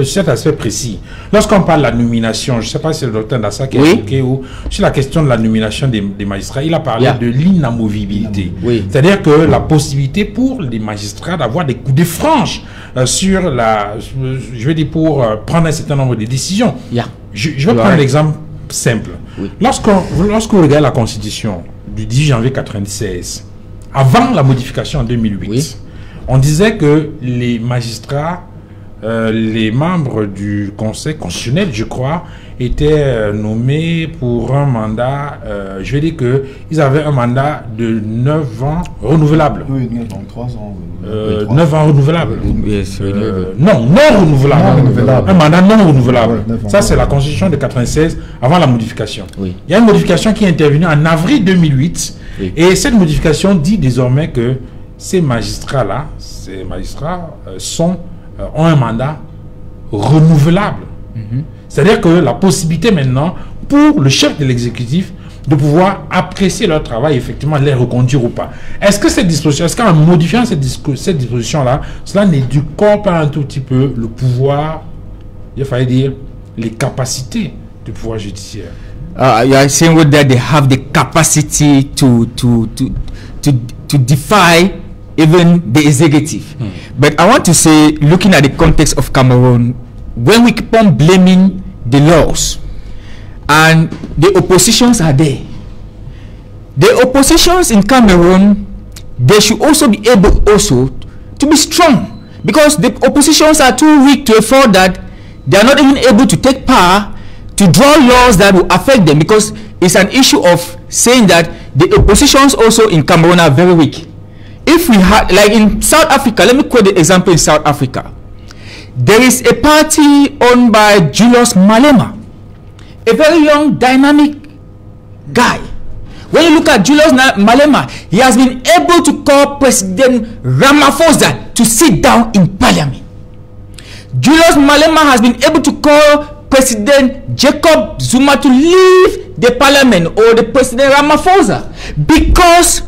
Speaker 1: cet aspect précis, lorsqu'on parle de la nomination, je ne sais pas si c'est le docteur Ndassa qui a évoqué, ou sur la question de la nomination des magistrats, il a parlé de l'inamovibilité. C'est-à-dire que la possibilité pour les magistrats d'avoir des coups de franche sur je vais dire pour prendre un certain nombre de décisions. Je vais prendre l'exemple simple. Lorsque vous regardez la Constitution du 10 janvier 1996, avant la modification en 2008, on disait que les magistrats, les membres du Conseil constitutionnel, je crois, étaient nommés pour un mandat, je vais dire qu'ils avaient un mandat de 9 ans renouvelable.
Speaker 2: Oui, 9 ans, 3 ans.
Speaker 1: 9 ans renouvelable. Non renouvelable. Un mandat non renouvelable. Ça, c'est la Constitution de 1996, avant la modification. Il y a une modification qui est intervenue en avril 2008. Et cette modification dit désormais que ces magistrats-là, ont un mandat renouvelable. C'est-à-dire que la possibilité maintenant pour le chef de l'exécutif de pouvoir apprécier leur travail, effectivement, les reconduire ou pas. Est-ce que cette disposition, est-ce qu'en modifiant cette disposition-là, cela n'éduque pas un tout petit peu le pouvoir, il fallait dire, les capacités du pouvoir judiciaire?
Speaker 4: You are saying that they have the capacity to defy even the executive. But I want to say, looking at the context of Cameroon, when we keep on blaming the laws and the oppositions are there, the oppositions in Cameroon, they should also be able to be strong, because the oppositions are too weak to afford that. They are not even able to take power to draw laws that will affect them, because it's an issue of saying that the oppositions also in Cameroon are very weak. If we had, like in South Africa, let me quote the example in South Africa. There is a party owned by Julius Malema, a very young, dynamic guy. When you look at Julius Malema, he has been able to call President Ramaphosa to sit down in parliament. Julius Malema has been able to call President Jacob Zuma to leave the parliament, or the President Ramaphosa, because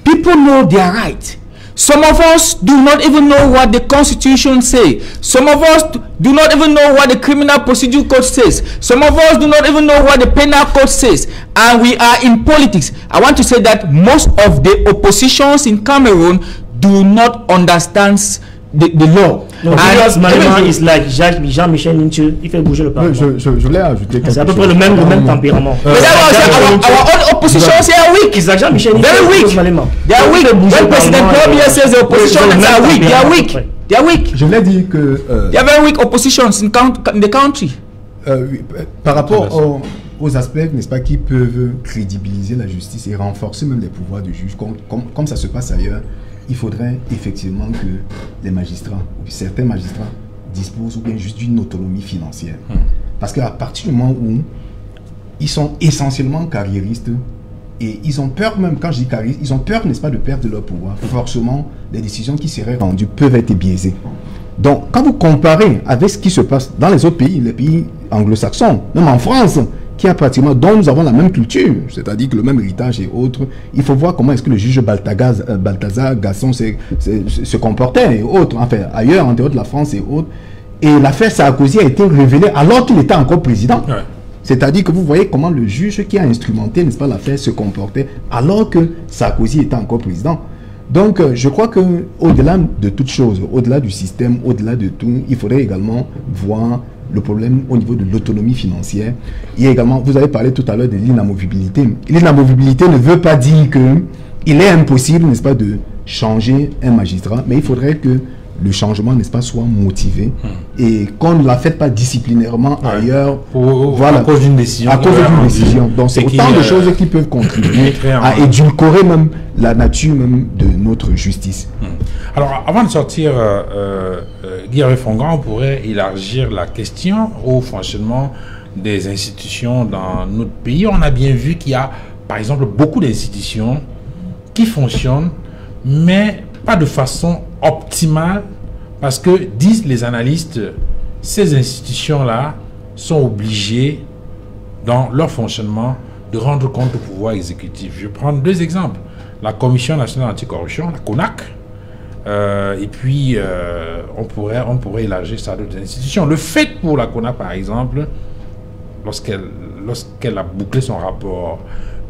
Speaker 4: people know their right. Some of us do not even know what the Constitution says. Some of us do not even know what the Criminal Procedure Code says. Some of us do not even know what the Penal Code says. And we are in politics. I want to say that most of the oppositions in Cameroon do not understand the law.
Speaker 3: Julius Malema is like Jean-Michel Ninche, il fait bouger le parlement.
Speaker 2: Je voulais ajouter quelque chose.
Speaker 3: C'est à peu près le même tempérament.
Speaker 4: Our own oppositions are weak.
Speaker 3: It's like Jean-Michel Ninche.
Speaker 4: Very weak. They are weak. When President Kabila says the oppositions are weak, they are weak. They are weak.
Speaker 2: Je voulais dire que
Speaker 4: they are very weak oppositions in the country.
Speaker 2: Par rapport aux aspects, n'est-ce pas, qui peuvent crédibiliser la justice et renforcer même les pouvoirs du juge, comme ça se passe ailleurs, il faudrait effectivement que les magistrats, ou certains magistrats, disposent ou bien juste d'une autonomie financière. Parce qu'à partir du moment où ils sont essentiellement carriéristes, et ils ont peur, même quand je dis carriéristes, ils ont peur, n'est-ce pas, de perdre leur pouvoir. Forcément, les décisions qui seraient rendues peuvent être biaisées. Donc, quand vous comparez avec ce qui se passe dans les autres pays, les pays anglo-saxons, même en France, qui a pratiquement, dont nous avons la même culture, c'est-à-dire que le même héritage et autres, il faut voir comment est-ce que le juge Balthazar Gasson se comportait et autres, enfin ailleurs, en dehors de la France et autres. Et l'affaire Sarkozy a été révélée alors qu'il était encore président. Ouais. C'est-à-dire que vous voyez comment le juge qui a instrumenté, n'est-ce pas, l'affaire se comportait alors que Sarkozy était encore président. Donc, je crois que au-delà de toute chose, au-delà du système, au-delà de tout, il faudrait également voir le problème au niveau de l'autonomie financière. Il y a également, vous avez parlé tout à l'heure de l'inamovibilité. L'inamovibilité ne veut pas dire qu'il est impossible, n'est-ce pas, de changer un magistrat, mais il faudrait que le changement, n'est-ce pas, soit motivé et qu'on ne la fait pas disciplinairement ailleurs.
Speaker 1: Voilà, à cause d'une décision.
Speaker 2: À cause d'une décision. Donc, c'est autant de choses qui peuvent contribuer à édulcorer même la nature même de notre justice.
Speaker 1: Alors, avant de sortir, Guy Fongan, on pourrait élargir la question au fonctionnement des institutions dans notre pays. On a bien vu qu'il y a, par exemple, beaucoup d'institutions qui fonctionnent, mais pas de façon optimale, parce que, disent les analystes, ces institutions-là sont obligées, dans leur fonctionnement, de rendre compte au pouvoir exécutif. Je vais prendre deux exemples. La Commission nationale anticorruption, la CONAC, et puis on pourrait élargir ça à d'autres institutions. Le fait pour la CONAC, par exemple, lorsqu'elle a bouclé son rapport,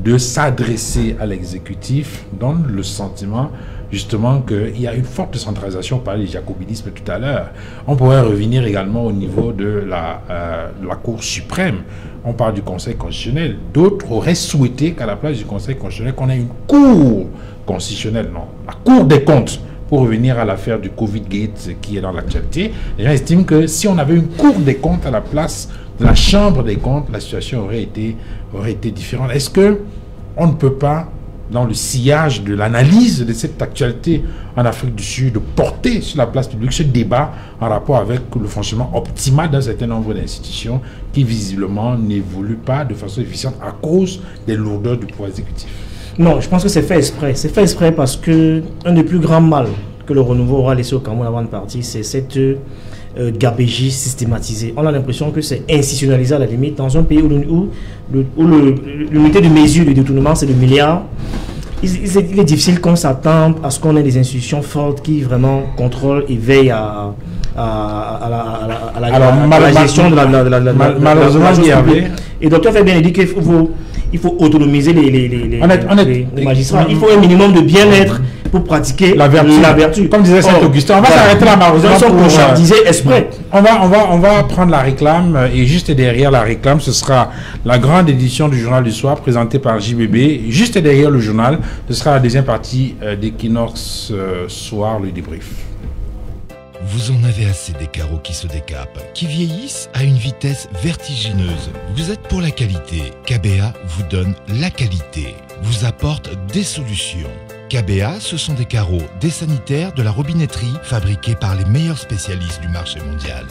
Speaker 1: de s'adresser à l'exécutif, donne le sentiment justement qu'il y a une forte centralisation. On parlait du jacobinisme tout à l'heure. On pourrait revenir également au niveau de la Cour suprême. On parle du Conseil constitutionnel. D'autres auraient souhaité qu'à la place du Conseil constitutionnel, qu'on ait une Cour constitutionnelle, non, la Cour des comptes. Pour revenir à l'affaire du Covid-Gate qui est dans l'actualité, les gens estiment que si on avait une Cour des comptes à la place de la Chambre des comptes, la situation aurait été différente. Est-ce que on ne peut pas, dans le sillage de l'analyse de cette actualité en Afrique du Sud, porter sur la place publique ce débat en rapport avec le fonctionnement optimal d'un certain nombre d'institutions qui visiblement n'évoluent pas de façon efficiente à cause des lourdeurs du pouvoir exécutif?
Speaker 3: Non, je pense que c'est fait exprès. C'est fait exprès parce que un des plus grands mal que le renouveau aura laissé au Cameroun avant de partir, c'est cette gabégie systématisée. On a l'impression que c'est institutionnalisé à la limite dans un pays où l'unité de mesure de détournement, c'est le milliard. Il est difficile qu'on s'attende à ce qu'on ait des institutions fortes qui vraiment contrôlent et veillent à la gestion de
Speaker 1: malheureusement,
Speaker 3: et docteur fait bien dit qu'il faut autonomiser les magistrats. Il faut un minimum de bien-être pour pratiquer la vertu.
Speaker 1: Comme disait Saint-Augustin, on va s'arrêter là malheureusement
Speaker 3: pour
Speaker 1: on va prendre la réclame, et juste derrière la réclame, ce sera la grande édition du journal du soir présentée par JBB. Juste derrière le journal, ce sera la deuxième partie d'Equinox Soir, le débrief.
Speaker 5: Vous en avez assez des carreaux qui se décapent, qui vieillissent à une vitesse vertigineuse. Vous êtes pour la qualité. KBA vous donne la qualité, vous apporte des solutions. KBA, ce sont des carreaux, des sanitaires, de la robinetterie, fabriqués par les meilleurs spécialistes du marché mondial.